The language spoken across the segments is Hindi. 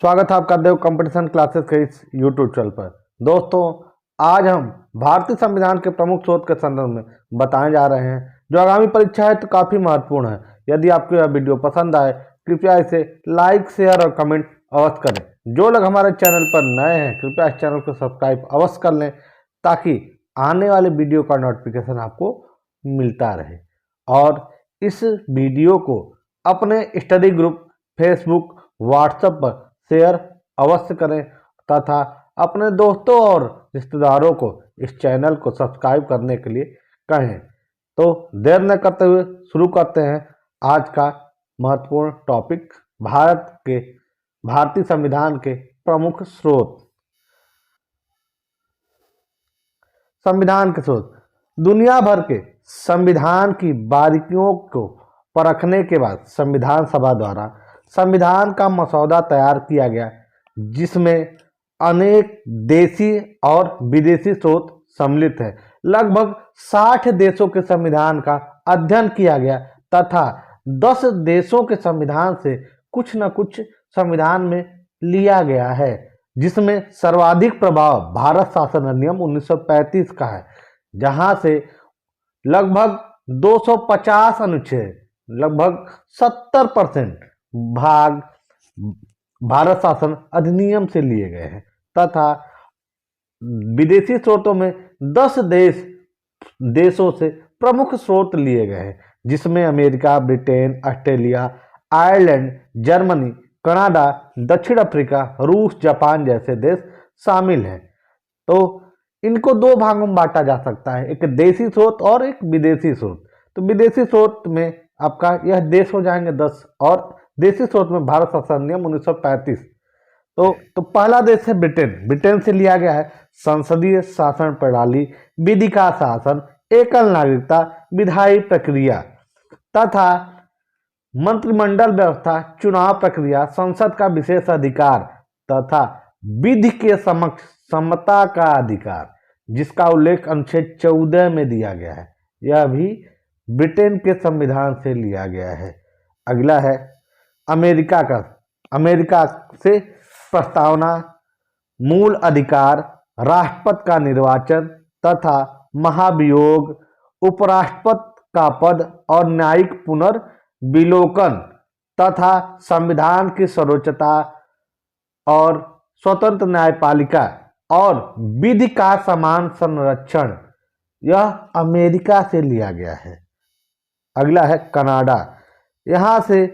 स्वागत है आपका देव कंपटीशन क्लासेस के इस यूट्यूब चैनल पर। दोस्तों, आज हम भारतीय संविधान के प्रमुख स्रोत के संदर्भ में बताने जा रहे हैं जो आगामी परीक्षा है तो काफ़ी महत्वपूर्ण है। यदि आपको यह वीडियो पसंद आए कृपया इसे लाइक, शेयर और कमेंट अवश्य करें। जो लोग हमारे चैनल पर नए हैं कृपया इस चैनल को सब्सक्राइब अवश्य कर लें ताकि आने वाले वीडियो का नोटिफिकेशन आपको मिलता रहे। और इस वीडियो को अपने स्टडी ग्रुप फेसबुक, व्हाट्सएप पर शेयर अवश्य करें तथा अपने दोस्तों और रिश्तेदारों को इस चैनल को सब्सक्राइब करने के लिए कहें। तो देर न करते हुए शुरू करते हैं आज का महत्वपूर्ण टॉपिक, भारतीय संविधान के प्रमुख स्रोत। संविधान के स्रोत दुनिया भर के संविधान की बारीकियों को परखने के बाद संविधान सभा द्वारा संविधान का मसौदा तैयार किया गया, जिसमें अनेक देशी और विदेशी स्रोत सम्मिलित हैं। लगभग 60 देशों के संविधान का अध्ययन किया गया तथा 10 देशों के संविधान से कुछ न कुछ संविधान में लिया गया है, जिसमें सर्वाधिक प्रभाव भारत शासन अधिनियम 1935 का है, जहां से लगभग 250 अनुच्छेद, लगभग 70% भाग भारत शासन अधिनियम से लिए गए हैं तथा विदेशी स्रोतों में 10 देशों से प्रमुख स्रोत लिए गए हैं, जिसमें America, Britain, Australia, Ireland, Germany, Canada, दक्षिण अफ्रीका, रूस, जापान जैसे देश शामिल हैं। तो इनको दो भागों में बांटा जा सकता है, एक देशी स्रोत और एक विदेशी स्रोत। तो विदेशी स्रोत में आपका यह देश हो जाएंगे 10 और देशी स्रोत में भारत शासन अधिनियम 1935। तो पहला देश है ब्रिटेन। ब्रिटेन से लिया गया है संसदीय शासन प्रणाली, विधि का शासन, एकल नागरिकता, विधायी प्रक्रिया तथा मंत्रिमंडल व्यवस्था, चुनाव प्रक्रिया, संसद का विशेष अधिकार तथा विधि के समक्ष समता का अधिकार, जिसका उल्लेख अनुच्छेद 14 में दिया गया है। यह भी ब्रिटेन के संविधान से लिया गया है। अगला है अमेरिका से प्रस्तावना, मूल अधिकार, राष्ट्रपति का निर्वाचन तथा महाभियोग, उपराष्ट्रपति का पद और न्यायिक पुनर्विलोकन तथा संविधान की सर्वोच्चता और स्वतंत्र न्यायपालिका और विधि का समान संरक्षण, यह अमेरिका से लिया गया है। अगला है कनाडा। यहाँ से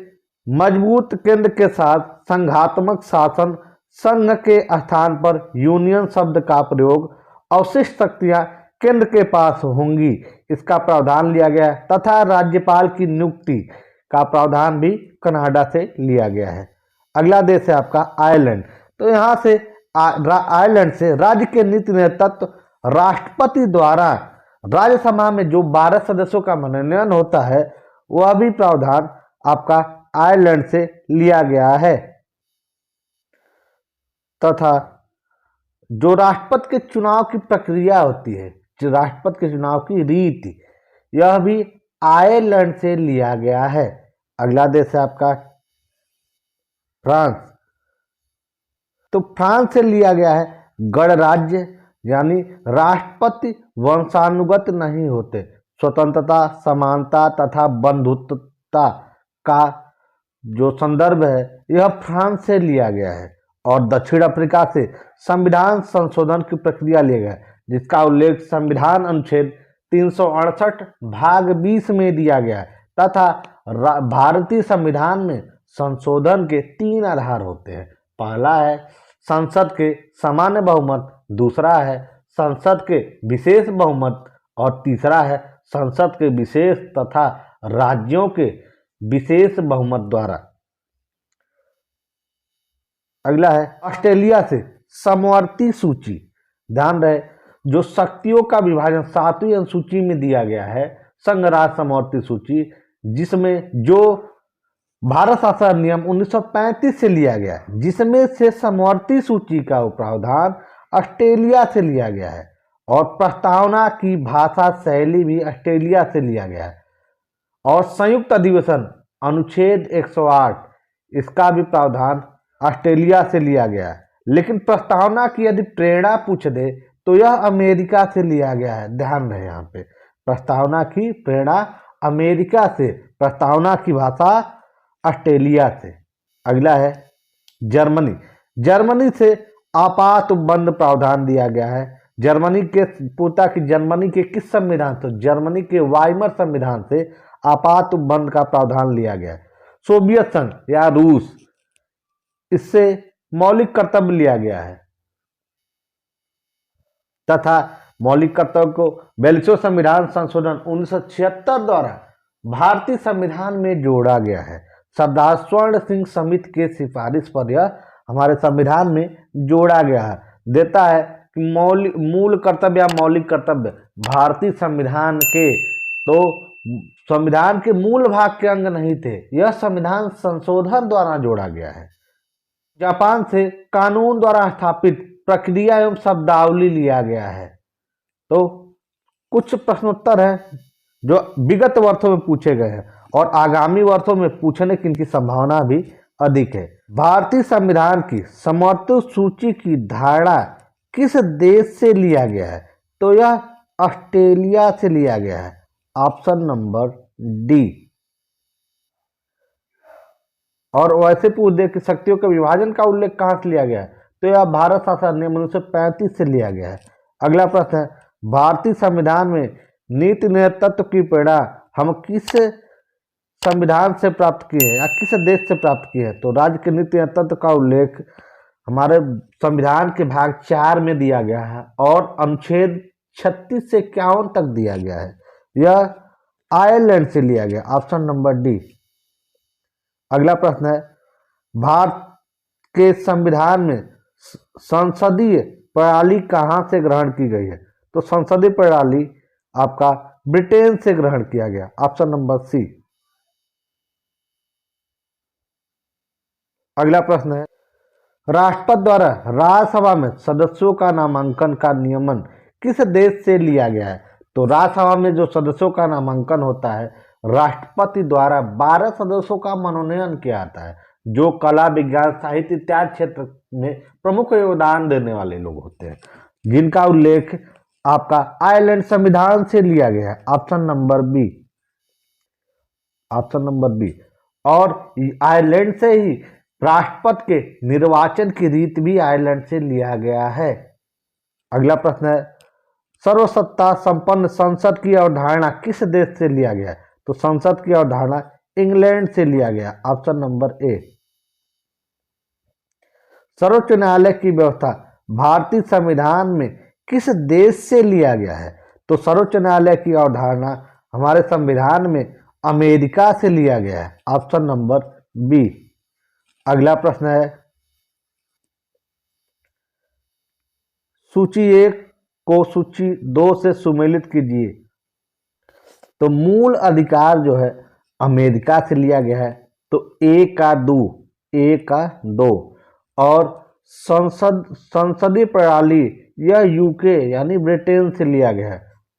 मजबूत केंद्र के साथ संघात्मक शासन, संघ के स्थान पर यूनियन शब्द का प्रयोग, अवशिष्ट शक्तियां केंद्र के पास होंगी, इसका प्रावधान लिया गया है तथा राज्यपाल की नियुक्ति का प्रावधान भी कनाडा से लिया गया है। अगला देश है आपका आयरलैंड। तो यहाँ से आयरलैंड से राज्य के नीति नेतृत्व राष्ट्रपति द्वारा राज्यसभा में जो 12 सदस्यों का मनोनयन होता है, वह भी प्रावधान आपका आयरलैंड से लिया गया है तथा जो राष्ट्रपति के चुनाव की प्रक्रिया होती है, जो राष्ट्रपति के चुनाव की रीति, यह भी आयरलैंड से लिया गया है। अगला देश है आपका फ्रांस। तो फ्रांस से लिया गया है गणराज्य, यानी राष्ट्रपति वंशानुगत नहीं होते, स्वतंत्रता, समानता तथा बंधुत्वता का जो संदर्भ है यह फ्रांस से लिया गया है। और दक्षिण अफ्रीका से संविधान संशोधन की प्रक्रिया लिया गया है, जिसका उल्लेख संविधान अनुच्छेद 368 भाग 20 में दिया गया है तथा भारतीय संविधान में संशोधन के 3 आधार होते हैं। पहला है संसद के सामान्य बहुमत, दूसरा है संसद के विशेष बहुमत और तीसरा है संसद के विशेष तथा राज्यों के विशेष बहुमत द्वारा। अगला है ऑस्ट्रेलिया से समवर्ती सूची। ध्यान रहे, जो शक्तियों का विभाजन 7वीं अनुसूची में दिया गया है, संघ राज्य समवर्ती सूची, जिसमें जो भारत शासन अधिनियम 1935 से लिया गया है, जिसमें से समवर्ती सूची का प्रावधान ऑस्ट्रेलिया से लिया गया है और प्रस्तावना की भाषा शैली भी ऑस्ट्रेलिया से लिया गया है। और संयुक्त अधिवेशन अनुच्छेद 108, इसका भी प्रावधान ऑस्ट्रेलिया से लिया गया है, लेकिन प्रस्तावना की यदि प्रेरणा पूछ दे तो यह अमेरिका से लिया गया है। ध्यान रहे यहाँ पे, प्रस्तावना की प्रेरणा अमेरिका से, प्रस्तावना की भाषा ऑस्ट्रेलिया से। अगला है जर्मनी। जर्मनी से आपात उपबंध प्रावधान दिया गया है। जर्मनी के पूछता कि जर्मनी के किस संविधान से, जर्मनी के वाइमर संविधान से आपात उपबंध का प्रावधान लिया गया है। सोवियत संघ या रूस, इससे मौलिक कर्तव्य लिया गया है तथा मौलिक कर्तव्य को 42वें संविधान संशोधन 1976 द्वारा भारतीय संविधान में जोड़ा गया है। सरदार स्वर्ण सिंह समिति के सिफारिश पर यह हमारे संविधान में जोड़ा गया है। देता है कि मूल कर्तव्य या मौलिक कर्तव्य भारतीय संविधान के, तो संविधान के मूल भाग के अंग नहीं थे, यह संविधान संशोधन द्वारा जोड़ा गया है। जापान से कानून द्वारा स्थापित प्रक्रिया एवं शब्दावली लिया गया है। तो कुछ प्रश्नोत्तर हैं जो विगत वर्षों में पूछे गए हैं और आगामी वर्षों में पूछने की इनकी संभावना भी अधिक है। भारतीय संविधान की समर्थित सूची की धारणा किस देश से लिया गया है? तो यह ऑस्ट्रेलिया से लिया गया है। Option number D. और वैसे पूछ दे कि शक्तियों के विभाजन का उल्लेख कहाँ से लिया गया है? तो यह भारत शासन अधिनियम 1935 से लिया गया है। अगला प्रश्न है, भारतीय संविधान में नीति नेतृत्व की प्रेरणा हम किस संविधान से प्राप्त किए हैं या किस देश से प्राप्त किए हैं? तो राज्य के नीति नेतृत्व का उल्लेख हमारे संविधान के भाग 4 में दिया गया है और अनुच्छेद 36 से 51 तक दिया गया है। यह आयरलैंड से लिया गया। Option number D. अगला प्रश्न है, भारत के संविधान में संसदीय प्रणाली कहाँ से ग्रहण की गई है? तो संसदीय प्रणाली आपका ब्रिटेन से ग्रहण किया गया। Option number C. अगला प्रश्न है, राष्ट्रपति द्वारा राज्यसभा में सदस्यों का नामांकन का नियमन किस देश से लिया गया है? तो राज्यसभा में जो सदस्यों का नामांकन होता है, राष्ट्रपति द्वारा 12 सदस्यों का मनोनयन किया जाता है जो कला, विज्ञान, साहित्य इत्यादि क्षेत्र में प्रमुख योगदान देने वाले लोग होते हैं, जिनका उल्लेख आपका आयरलैंड संविधान से लिया गया है। Option number B. Option number B. और आयरलैंड से ही राष्ट्रपति के निर्वाचन की रीत भी आयरलैंड से लिया गया है। अगला प्रश्न है, सर्वसत्ता संपन्न संसद की अवधारणा किस देश से लिया गया है? तो संसद की अवधारणा इंग्लैंड से लिया गया। Option number A. सर्वोच्च न्यायालय की व्यवस्था भारतीय संविधान में किस देश से लिया गया है? तो सर्वोच्च न्यायालय की अवधारणा हमारे संविधान में अमेरिका से लिया गया है। Option number B. अगला प्रश्न है, सूची 1 को सूची 2 से सुमेलित कीजिए। तो मूल अधिकार जो है अमेरिका से लिया गया है, तो ए का 2 और संसदीय प्रणाली यह यूके यानी ब्रिटेन से लिया गया है,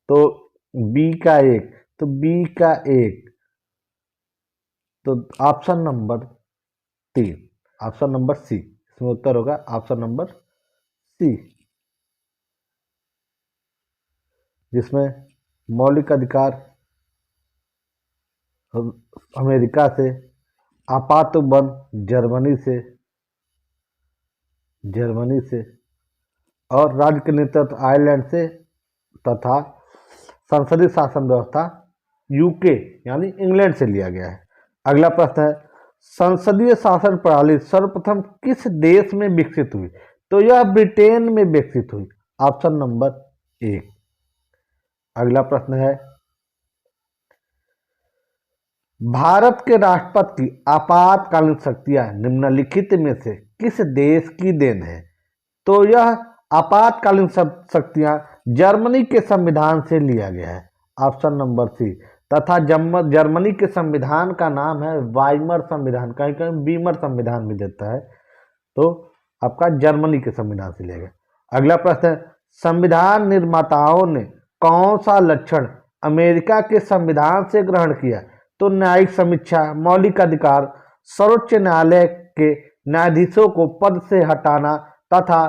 तो बी का 1, तो बी का 1, तो option number 3, option number C इसमें उत्तर होगा। ऑप्शन नंबर सी, जिसमें मौलिक अधिकार अमेरिका से, आपात उपबंध जर्मनी से और राज्य के नेतृत्व आयरलैंड से तथा संसदीय शासन व्यवस्था यूके यानी इंग्लैंड से लिया गया है। अगला प्रश्न है, संसदीय शासन प्रणाली सर्वप्रथम किस देश में विकसित हुई? तो यह ब्रिटेन में विकसित हुई। Option number 1। अगला प्रश्न है, भारत के राष्ट्रपति की आपातकालीन शक्तियां निम्नलिखित में से किस देश की देन है? तो यह आपातकालीन शक्तियां जर्मनी के संविधान से लिया गया है। Option number C. तथा जर्मनी के संविधान का नाम है वाइमर संविधान, कहीं कहीं बीमर संविधान भी देता है, तो आपका जर्मनी के संविधान से लिया गया। अगला प्रश्न है, संविधान निर्माताओं ने कौन सा लक्षण अमेरिका के संविधान से ग्रहण किया? तो न्यायिक समीक्षा, मौलिक अधिकार, सर्वोच्च न्यायालय के न्यायाधीशों को पद से हटाना तथा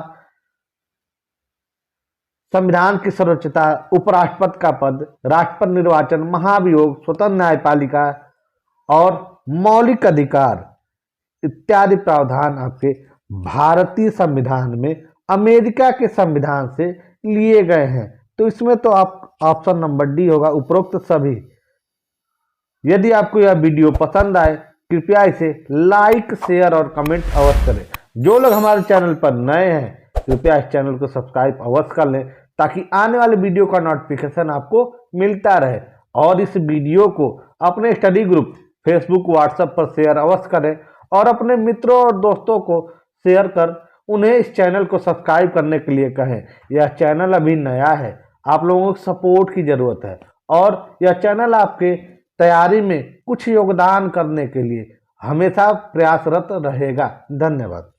संविधान की सर्वोच्चता, उपराष्ट्रपति का पद, राष्ट्रपति निर्वाचन, महाभियोग, स्वतंत्र न्यायपालिका और मौलिक अधिकार इत्यादि प्रावधान आपके भारतीय संविधान में अमेरिका के संविधान से लिए गए हैं। तो इसमें तो आप ऑप्शन नंबर डी होगा, उपरोक्त सभी। यदि आपको यह वीडियो पसंद आए कृपया इसे लाइक, शेयर और कमेंट अवश्य करें। जो लोग हमारे चैनल पर नए हैं कृपया इस चैनल को सब्सक्राइब अवश्य कर लें ताकि आने वाले वीडियो का नोटिफिकेशन आपको मिलता रहे। और इस वीडियो को अपने स्टडी ग्रुप फेसबुक, व्हाट्सएप पर शेयर अवश्य करें और अपने मित्रों और दोस्तों को शेयर कर उन्हें इस चैनल को सब्सक्राइब करने के लिए कहें। यह चैनल अभी नया है, आप लोगों को सपोर्ट की जरूरत है और यह चैनल आपके तैयारी में कुछ योगदान करने के लिए हमेशा प्रयासरत रहेगा। धन्यवाद।